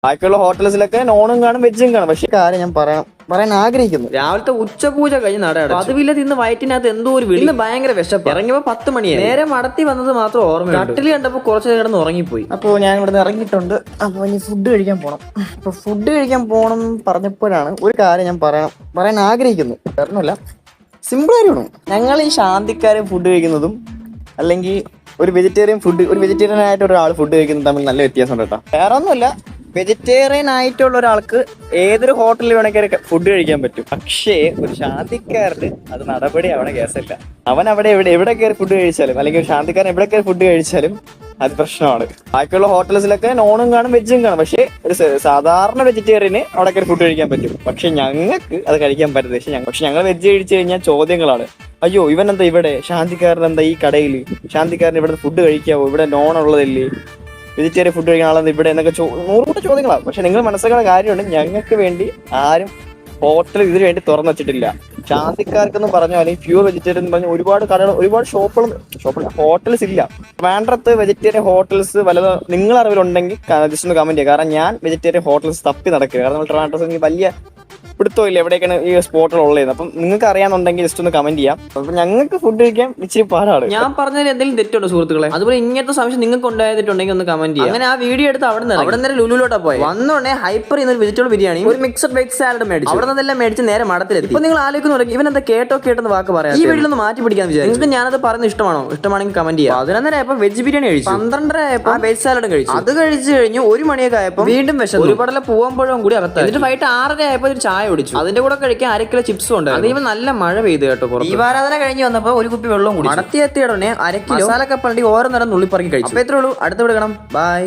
ബാക്കിയുള്ള ഹോട്ടൽസിലൊക്കെ നോണും കാണും വെജും കാണും. പക്ഷെ കാര്യം ഞാൻ പറയാൻ ആഗ്രഹിക്കുന്നു. രാവിലത്തെ ഉച്ചപൂജ കഴിഞ്ഞ് നട അതുമില്ല തിന്ന് വയറ്റിനകത്ത് എന്തോ ഒരു വീട് ഭയങ്കര വിശപ്പ്. ഇറങ്ങിയപ്പോ 10 മണിയായി. നേരെ മടത്തി വന്നത് മാത്രം ഓർമ്മ. കട്ടില് കണ്ടപ്പോ കുറച്ച് കിടന്ന് ഉറങ്ങിപ്പോയി. അപ്പോൾ ഞാൻ ഇവിടുന്ന് ഇറങ്ങിയിട്ടുണ്ട്. അപ്പോൾ ഇനി ഫുഡ് കഴിക്കാൻ പോകണം. അപ്പോൾ ഫുഡ് കഴിക്കാൻ പോകണം പറഞ്ഞപ്പോഴാണ് ഒരു കാര്യം ഞാൻ പറയാൻ ആഗ്രഹിക്കുന്നു. കാരണമല്ല, സിമ്പിൾ കാര്യമാണ്. ഞങ്ങൾ ഈ ശാന്തിക്കാരൻ ഫുഡ് കഴിക്കുന്നതും അല്ലെങ്കിൽ ഒരു വെജിറ്റേറിയൻ ആയിട്ട് ഒരാൾ ഫുഡ് കഴിക്കുന്നതും തമ്മിൽ നല്ല വ്യത്യാസമുണ്ട് കേട്ടോ. വേറെ ഒന്നുമില്ല, വെജിറ്റേറിയൻ ആയിട്ടുള്ള ഒരാൾക്ക് ഏതൊരു ഹോട്ടലിൽ വേണമെങ്കിൽ ഫുഡ് കഴിക്കാൻ പറ്റും. പക്ഷേ ഒരു ശാന്തിക്കാരന് അത് നടപടി അവിടെ കേസല്ല. അവൻ എവിടെ കയറി ഫുഡ് കഴിച്ചാലും അല്ലെങ്കിൽ ഒരു ശാന്തിക്കാരൻ എവിടെ കയറി ഫുഡ് കഴിച്ചാലും അത് പ്രശ്നമാണ്. ബാക്കിയുള്ള ഹോട്ടൽസിലൊക്കെ നോണും കാണും വെജും കാണും. പക്ഷേ ഒരു സാധാരണ വെജിറ്റേറിയന് അവിടെ കയറി ഫുഡ് കഴിക്കാൻ പറ്റും. പക്ഷെ ഞങ്ങൾക്ക് അത് കഴിക്കാൻ പറ്റില്ല. പക്ഷെ ഞങ്ങൾ വെജ് കഴിച്ചു കഴിഞ്ഞാൽ ചോദ്യങ്ങളാണ്. അയ്യോ, ഇവൻ എന്താ ഇവിടെ, ശാന്തിക്കാരൻ എന്താ ഈ കടയിൽ, ശാന്തിക്കാരൻ ഇവിടെ ഫുഡ് കഴിക്കാവോ, ഇവിടെ നോൺ ഉള്ളതല്ലേ, വെജിറ്റേറിയൻ ഫുഡ് കഴിക്കുന്ന ആളെന്ന് ഇവിടെ എന്നൊക്കെ 100 ചോദ്യങ്ങളാണ്. പക്ഷെ നിങ്ങൾ മനസ്സിലാക്കുന്ന കാര്യമുണ്ട്, ഞങ്ങൾക്ക് വേണ്ടി ആരും ഹോട്ടൽ ഇതിനു വേണ്ടി തുറന്നു വെച്ചിട്ടില്ല. ശാന്തിക്കാർക്കെന്ന് പറഞ്ഞാൽ പ്യൂർ വെജിറ്റേറിയൻ എന്ന് പറഞ്ഞാൽ ഒരുപാട് കടകൾ, ഒരുപാട് ഹോട്ടൽസ് ഇല്ല. ട്രിവാൻഡ്രത്ത് വെജിറ്റേറിയൻ ഹോട്ടൽസ് വല്ലതും നിങ്ങൾ അറിവിലുണ്ടെങ്കിൽ ജസ്റ്റ് ഒന്ന് കമന്റ് ചെയ്യുക. കാരണം ഞാൻ വെജിറ്റേറിയൻ ഹോട്ടൽസ് തപ്പി നടക്കുക. കാരണം ട്രിവാൻഡ്രത്ത് എനിക്ക് വലിയ പിടുത്തമില്ല എവിടെയൊക്കെയാണ് ഈ സ്പോട്ടുകൾ ഉള്ളത്. അപ്പം നിങ്ങൾക്ക് അറിയാന്നുണ്ടെങ്കിൽ ജസ്റ്റ് ഒന്ന് കമന്റ് ചെയ്യാം. അപ്പൊ ഞങ്ങൾക്ക് ഫുഡ് കഴിക്കാൻ ഇച്ചിരി പാടാണ്. ഞാൻ പറഞ്ഞതിൽ എന്തെങ്കിലും തെറ്റുണ്ടോ സുഹൃത്തുക്കളെ? അതുപോലെ ഇങ്ങനത്തെ സംശയം നിങ്ങൾക്ക് ഉണ്ടായിട്ടുണ്ടെങ്കിൽ ഒന്ന് കമന്റ് ചെയ്യാം. അങ്ങനെ ആ വീഡിയോ എടുത്ത് അവിടെ നേരെ ലുലുലോട്ടാ പോയി. വന്നോടനെ ഹൈപ്പർ ചെയ്യുന്ന ഒരു വെജിറ്റബിൾ ബിരിയാണി, ഒരു മിക്സഡ് വെജ് സാലഡ് മേടിച്ചു. അവിടെ നിന്നെല്ലാം മേടിച്ച് നേരെ മടത്തിലെത്തി. ഇപ്പൊ നിങ്ങൾ ആലോചിക്കുന്നുണ്ടെങ്കിൽ ഇവൻ എന്താ കേട്ടെന്ന് വാക്ക് പറയാം. ഈ വീട്ടിൽ ഒന്ന് മാറ്റി പിടിക്കാൻ വിചാരിച്ചു. നിങ്ങൾക്ക് ഞാനത് പറയുന്നത് ഇഷ്ടമാണെങ്കിൽ കമന്റ് ചെയ്യാം. 11:30 ആയപ്പോ വെജ് ബിരിയാണി കഴിച്ചു. 12:30 ആയപ്പോ വെജ് സാലഡും കഴിച്ചു. അത് കഴിച്ചു കഴിഞ്ഞു 1 മണിയൊക്കെ ആയപ്പോ വീണ്ടും വിശന്നു. ഒരു പടല പൂവമ്പഴവും കൂടി അകത്തായി. എന്നിട്ട് വൈകിട്ട് 6:30 ആയപ്പോ ഒരു ചായ കുടിച്ചു. അതിന്റെ കൂടെ കഴിക്കാൻ 1 കിലോ ചിപ്സും ഉണ്ട്. അതീവൻ നല്ല മഴ പെയ്തു കേട്ടോ. ദീപാരാധന കഴിഞ്ഞ് വന്നപ്പോ ഒരു കുപ്പി വെള്ളവും കൂടി. മടത്തി എത്തിയ ഉടനെ 1 കിലോ മസാലക്കപ്പണ്ടി ഓരോ നേരം നുള്ളിപ്പറക്കി കഴിച്ചു. അപ്പൊ എത്രയുള്ളൂ, അടുത്ത് വിടണം. ബൈ.